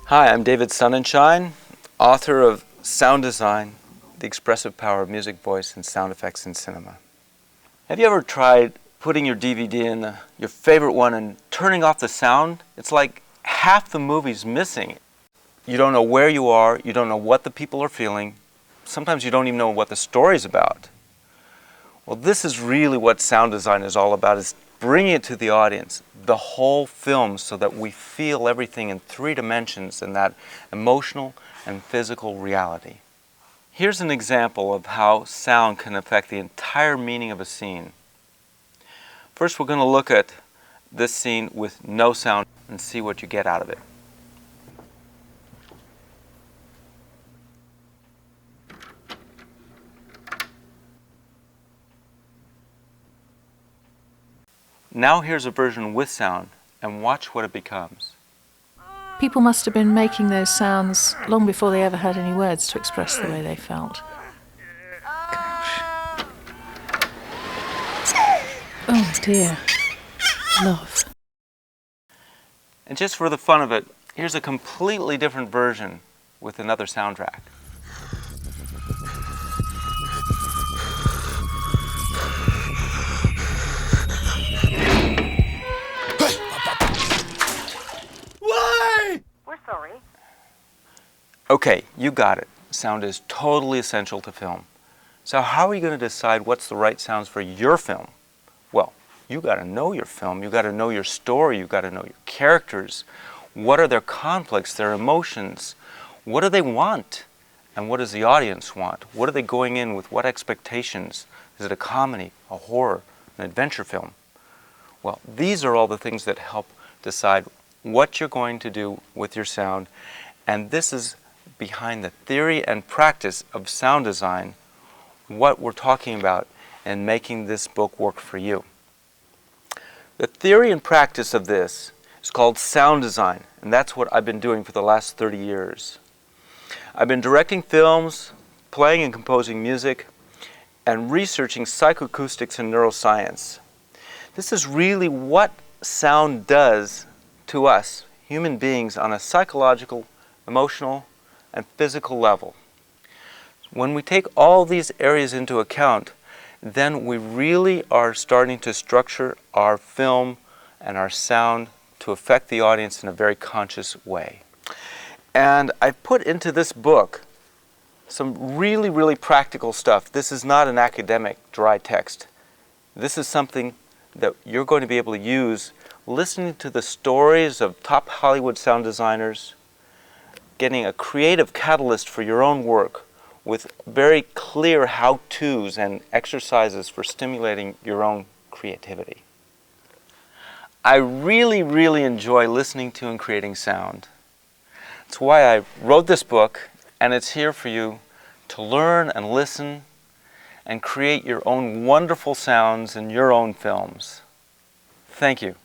Hi, I'm David Sonnenschein, author of Sound Design, The Expressive Power of Music, Voice, and Sound Effects in Cinema. Have you ever tried putting your DVD in, your favorite one, and turning off the sound? It's like half the movie's missing. You don't know where you are, you don't know what the people are feeling. Sometimes you don't even know what the story's about. Well, this is really what sound design is all about, is bringing it to the audience, the whole film, so that we feel everything in 3 dimensions in that emotional and physical reality. Here's an example of how sound can affect the entire meaning of a scene. First, we're going to look at this scene with no sound and see what you get out of it. Now here's a version with sound, and watch what it becomes. People must have been making those sounds long before they ever had any words to express the way they felt. Gosh. Oh dear. Love. And just for the fun of it, here's a completely different version with another soundtrack. We're sorry. Okay, you got it. Sound is totally essential to film. So how are you going to decide what's the right sounds for your film? Well, you got to know your film. You got to know your story. You got to know your characters. What are their conflicts, their emotions? What do they want? And what does the audience want? What are they going in with? What expectations? Is it a comedy, a horror, an adventure film? Well, these are all the things that help decide what you're going to do with your sound, and this is behind the theory and practice of sound design, what we're talking about and making this book work for you. The theory and practice of this is called sound design, and that's what I've been doing for the last 30 years. I've been directing films, playing and composing music, and researching psychoacoustics and neuroscience. This is really what sound does to us, human beings, on a psychological, emotional, and physical level. When we take all these areas into account, then we really are starting to structure our film and our sound to affect the audience in a very conscious way. And I've put into this book some really, really practical stuff. This is not an academic dry text. This is something that you're going to be able to use listening to the stories of top Hollywood sound designers, getting a creative catalyst for your own work with very clear how-tos and exercises for stimulating your own creativity. I really, really enjoy listening to and creating sound. That's why I wrote this book, and it's here for you to learn and listen and create your own wonderful sounds in your own films. Thank you.